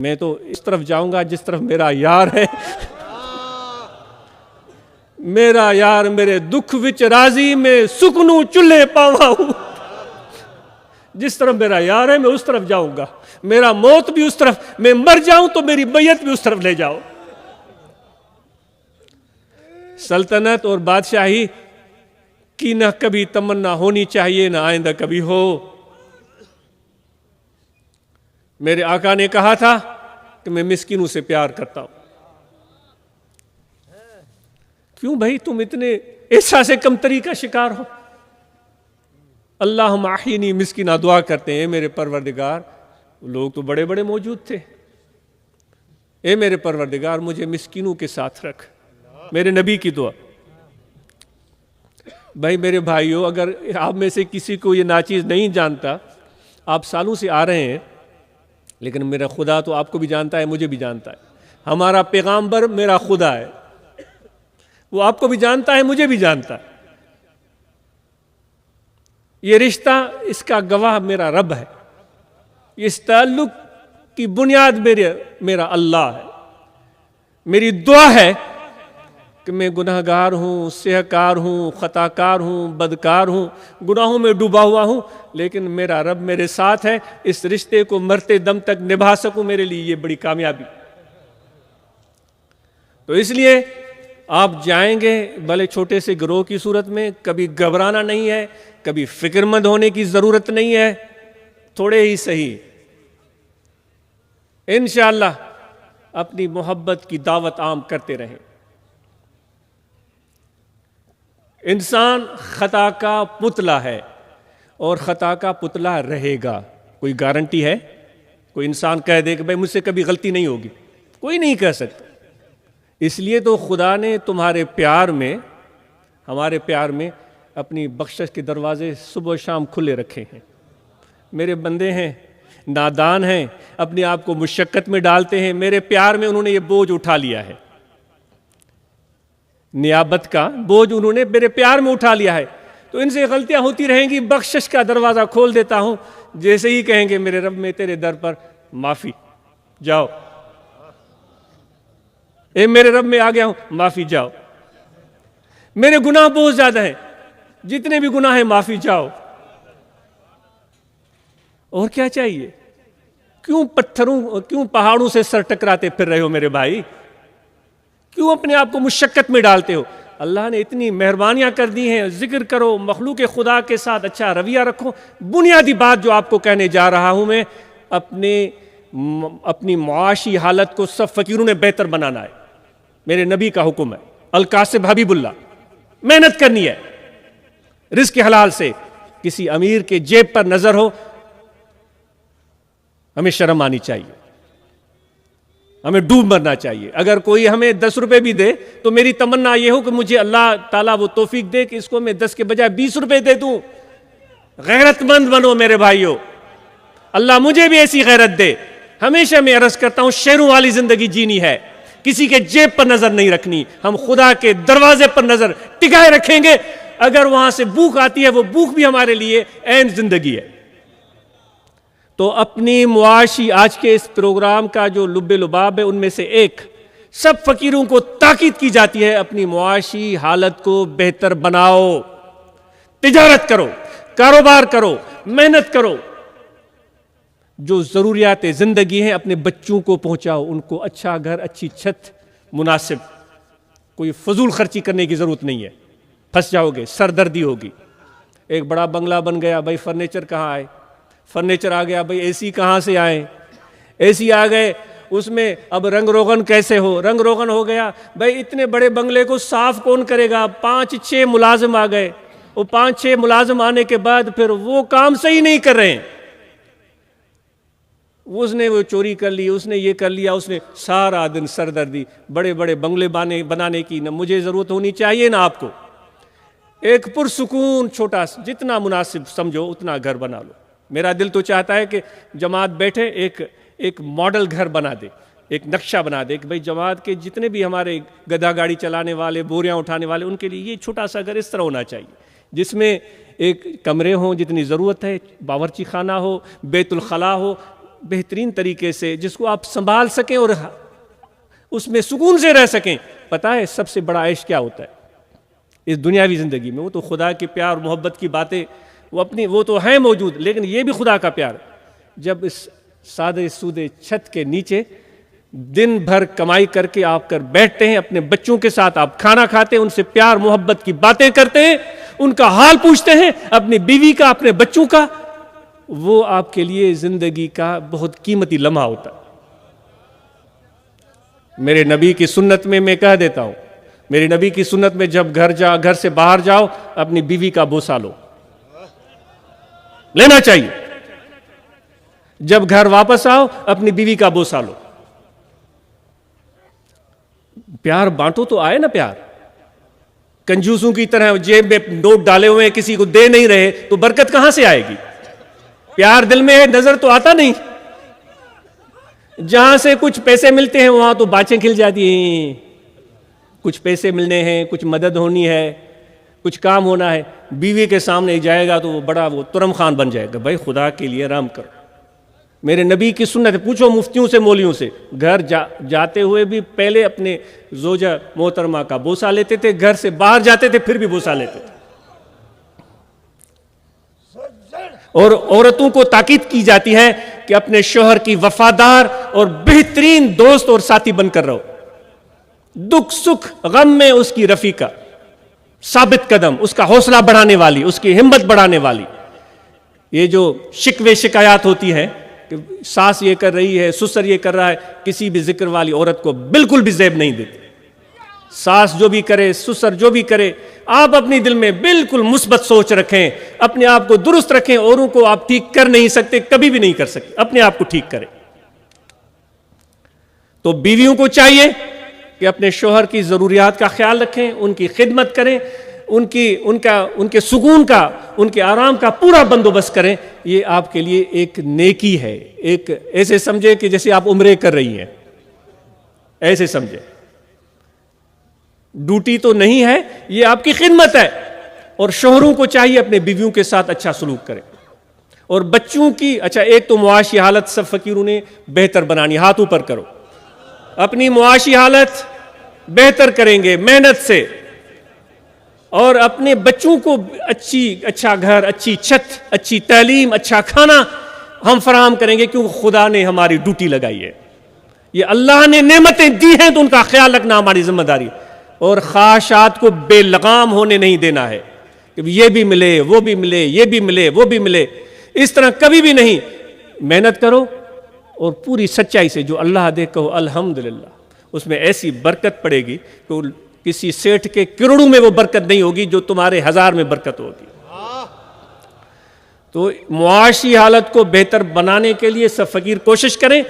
میں تو اس طرف جاؤں گا جس طرف میرا یار ہے. میرا یار میرے دکھ وچ راضی میں سکنوں چلے پاواں ہوں. جس طرف میرا یار ہے میں اس طرف جاؤں گا. میرا موت بھی اس طرف, میں مر جاؤں تو میری میت بھی اس طرف لے جاؤ. سلطنت اور بادشاہی کی نہ کبھی تمنا ہونی چاہیے نہ آئندہ کبھی ہو. میرے آقا نے کہا تھا کہ میں مسکینوں سے پیار کرتا ہوں. کیوں بھائی تم اتنے احساس کمتری کا شکار ہو؟ اللہم احینی مسکینہ دعا کرتے ہیں, میرے پروردگار. لوگ تو بڑے بڑے موجود تھے. اے میرے پروردگار مجھے مسکینوں کے ساتھ رکھ. میرے نبی کی دعا. بھائی میرے بھائیو, اگر آپ میں سے کسی کو یہ ناچیز نہیں جانتا, آپ سالوں سے آ رہے ہیں, لیکن میرا خدا تو آپ کو بھی جانتا ہے, مجھے بھی جانتا ہے. ہمارا پیغامبر میرا خدا ہے, وہ آپ کو بھی جانتا ہے, مجھے بھی جانتا ہے. یہ رشتہ, اس کا گواہ میرا رب ہے. اس تعلق کی بنیاد میرا اللہ ہے. میری دعا ہے کہ میں گناہ گار ہوں, سیہکار ہوں, خطا کار ہوں, بدکار ہوں, گناہوں میں ڈوبا ہوا ہوں, لیکن میرا رب میرے ساتھ ہے. اس رشتے کو مرتے دم تک نبھا سکوں, میرے لیے یہ بڑی کامیابی. تو اس لیے آپ جائیں گے بھلے چھوٹے سے گروہ کی صورت میں, کبھی گھبرانا نہیں ہے, کبھی فکر مند ہونے کی ضرورت نہیں ہے. تھوڑے ہی صحیح انشاءاللہ اپنی محبت کی دعوت عام کرتے رہیں. انسان خطا کا پتلا ہے اور خطا کا پتلا رہے گا. کوئی گارنٹی ہے؟ کوئی انسان کہہ دے کہ بھائی مجھ سے کبھی غلطی نہیں ہوگی؟ کوئی نہیں کہہ سکتا. اس لیے تو خدا نے تمہارے پیار میں, ہمارے پیار میں اپنی بخشش کے دروازے صبح و شام کھلے رکھے ہیں. میرے بندے ہیں, نادان ہیں, اپنے آپ کو مشقت میں ڈالتے ہیں. میرے پیار میں انہوں نے یہ بوجھ اٹھا لیا ہے, نیابت کا بوجھ انہوں نے میرے پیار میں اٹھا لیا ہے. تو ان سے غلطیاں ہوتی رہیں گی, بخشش کا دروازہ کھول دیتا ہوں. جیسے ہی کہیں گے میرے رب میں تیرے در پر معافی, جاؤ. اے میرے رب میں آ گیا ہوں, معافی, جاؤ. میرے گناہ بہت زیادہ ہیں, جتنے بھی گناہ ہیں معافی, جاؤ. اور کیا چاہیے؟ کیوں پہاڑوں سے سر ٹکراتے پھر رہے ہو میرے بھائی؟ کیوں اپنے آپ کو مشقت میں ڈالتے ہو؟ اللہ نے اتنی مہربانیاں کر دی ہیں. ذکر کرو, مخلوق خدا کے ساتھ اچھا رویہ رکھو. بنیادی بات جو آپ کو کہنے جا رہا ہوں میں, اپنی معاشی حالت کو سب فقیروں نے بہتر بنانا ہے. میرے نبی کا حکم ہے, القاسم حبیب اللہ. محنت کرنی ہے رزق حلال سے. کسی امیر کے جیب پر نظر ہو, ہمیں شرم آنی چاہیے, ہمیں ڈوب مرنا چاہیے. اگر کوئی ہمیں 10 روپے بھی دے تو میری تمنا یہ ہو کہ مجھے اللہ تعالیٰ وہ توفیق دے کہ اس کو میں 10 کے بجائے 20 روپے دے دوں. غیرت مند بنو میرے بھائیو, اللہ مجھے بھی ایسی غیرت دے. ہمیشہ میں عرض کرتا ہوں, شیروں والی زندگی جینی ہے, کسی کے جیب پر نظر نہیں رکھنی. ہم خدا کے دروازے پر نظر ٹکائے رکھیں گے. اگر وہاں سے بھوک آتی ہے, وہ بھوک بھی ہمارے لیے عین زندگی ہے. تو اپنی معاشی, آج کے اس پروگرام کا جو لب لباب ہے ان میں سے ایک, سب فقیروں کو تاکید کی جاتی ہے, اپنی معاشی حالت کو بہتر بناؤ. تجارت کرو, کاروبار کرو, محنت کرو. جو ضروریات زندگی ہیں اپنے بچوں کو پہنچاؤ. ان کو اچھا گھر, اچھی چھت, مناسب. کوئی فضول خرچی کرنے کی ضرورت نہیں ہے, پھنس جاؤ گے, سردردی ہوگی. ایک بڑا بنگلہ بن گیا, بھائی فرنیچر کہاں آئے؟ فرنیچر آ گیا, بھائی اے سی کہاں سے آئے؟ اے سی آ گئے, اس میں اب رنگ روغن کیسے ہو؟ رنگ روغن ہو گیا. بھائی اتنے بڑے بنگلے کو صاف کون کرے گا؟ 5-6 ملازم آ گئے. وہ 5-6 ملازم آنے کے بعد پھر وہ کام صحیح نہیں کر رہے ہیں. اس نے وہ چوری کر لی, اس نے یہ کر لیا, اس نے سارا دن سردردی. بڑے بڑے بنگلے بنانے کی نہ مجھے ضرورت ہونی چاہیے نہ آپ کو. ایک پرسکون چھوٹا, جتنا مناسب سمجھو اتنا گھر بنا لو. میرا دل تو چاہتا ہے کہ جماعت بیٹھے ایک ماڈل گھر بنا دے, ایک نقشہ بنا دے کہ بھئی جماعت کے جتنے بھی ہمارے گدھا گاڑی چلانے والے, بوریاں اٹھانے والے, ان کے لیے یہ چھوٹا سا گھر اس طرح ہونا چاہیے, جس میں ایک کمرے ہوں جتنی ضرورت ہے, باورچی خانہ ہو, بیت الخلاء ہو, بہترین طریقے سے جس کو آپ سنبھال سکیں اور اس میں سکون سے رہ سکیں. پتہ ہے سب سے بڑا عیش کیا ہوتا ہے اس دنیاوی زندگی میں؟ وہ تو خدا کے پیار اور محبت کی باتیں وہ تو ہیں موجود، لیکن یہ بھی خدا کا پیار. جب اس سادے سودے چھت کے نیچے دن بھر کمائی کر کے آپ کر بیٹھتے ہیں، اپنے بچوں کے ساتھ آپ کھانا کھاتے ہیں، ان سے پیار محبت کی باتیں کرتے ہیں، ان کا حال پوچھتے ہیں، اپنی بیوی کا، اپنے بچوں کا، وہ آپ کے لیے زندگی کا بہت قیمتی لمحہ ہوتا ہے. میرے نبی کی سنت میں کہہ دیتا ہوں، میرے نبی کی سنت میں جب گھر سے باہر جاؤ اپنی بیوی کا بوسہ لو، لینا چاہیے. جب گھر واپس آؤ اپنی بیوی کا بوسہ لو. پیار بانٹو تو آئے نا پیار. کنجوسوں کی طرح جیب میں نوٹ ڈالے ہوئے ہیں، کسی کو دے نہیں رہے تو برکت کہاں سے آئے گی؟ پیار دل میں ہے، نظر تو آتا نہیں. جہاں سے کچھ پیسے ملتے ہیں وہاں تو باتیں کھل جاتی ہیں. کچھ پیسے ملنے ہیں، کچھ مدد ہونی ہے، کچھ کام ہونا ہے، بیوی کے سامنے جائے گا تو وہ بڑا ترم خان بن جائے گا. بھائی خدا کے لیے آرام کرو. میرے نبی کی سنت ہے، پوچھو مفتیوں سے مولیوں سے، گھر جاتے ہوئے بھی پہلے اپنے زوجہ محترمہ کا بوسہ لیتے تھے، گھر سے باہر جاتے تھے پھر بھی بوسہ لیتے تھے. اور عورتوں کو تاکید کی جاتی ہے کہ اپنے شوہر کی وفادار اور بہترین دوست اور ساتھی بن کر رہو. دکھ سکھ غم میں اس کی رفیقہ، ثابت قدم، اس کا حوصلہ بڑھانے والی، اس کی ہمت بڑھانے والی. یہ جو شکوے شکایات ہوتی ہیں کہ ساس یہ کر رہی ہے، سسر یہ کر رہا ہے، کسی بھی ذکر والی عورت کو بالکل بھی زیب نہیں دیتی. ساس جو بھی کرے، سسر جو بھی کرے، آپ اپنی دل میں بالکل مثبت سوچ رکھیں، اپنے آپ کو درست رکھیں. اوروں کو آپ ٹھیک کر نہیں سکتے، کبھی بھی نہیں کر سکتے، اپنے آپ کو ٹھیک کریں. تو بیویوں کو چاہیے کہ اپنے شوہر کی ضروریات کا خیال رکھیں، ان کی خدمت کریں، ان کے سکون کا، ان کے آرام کا پورا بندوبست کریں. یہ آپ کے لیے ایک نیکی ہے. ایک ایسے سمجھے کہ جیسے آپ عمرے کر رہی ہیں، ایسے سمجھے. ڈیوٹی تو نہیں ہے، یہ آپ کی خدمت ہے. اور شوہروں کو چاہیے اپنے بیویوں کے ساتھ اچھا سلوک کریں. اور بچوں کی، اچھا ایک تو معاشی حالت سب فقیروں نے بہتر بنانی، ہاتھ اوپر کرو. اپنی معاشی حالت بہتر کریں گے محنت سے، اور اپنے بچوں کو اچھا گھر، اچھی چھت، اچھی تعلیم، اچھا کھانا ہم فراہم کریں گے، کیونکہ خدا نے ہماری ڈیوٹی لگائی ہے. یہ اللہ نے نعمتیں دی ہیں تو ان کا خیال رکھنا ہماری ذمہ داری. اور خواہشات کو بے لگام ہونے نہیں دینا ہے کہ یہ بھی ملے، وہ بھی ملے، یہ بھی ملے، وہ بھی ملے. اس طرح کبھی بھی نہیں. محنت کرو اور پوری سچائی سے جو اللہ دے کہو الحمدللہ. اس میں ایسی برکت پڑے گی کہ کسی سیٹھ کے کروڑوں میں وہ برکت نہیں ہوگی جو تمہارے ہزار میں برکت ہوگی. تو معاشی حالت کو بہتر بنانے کے لیے سب فقیر کوشش کریں.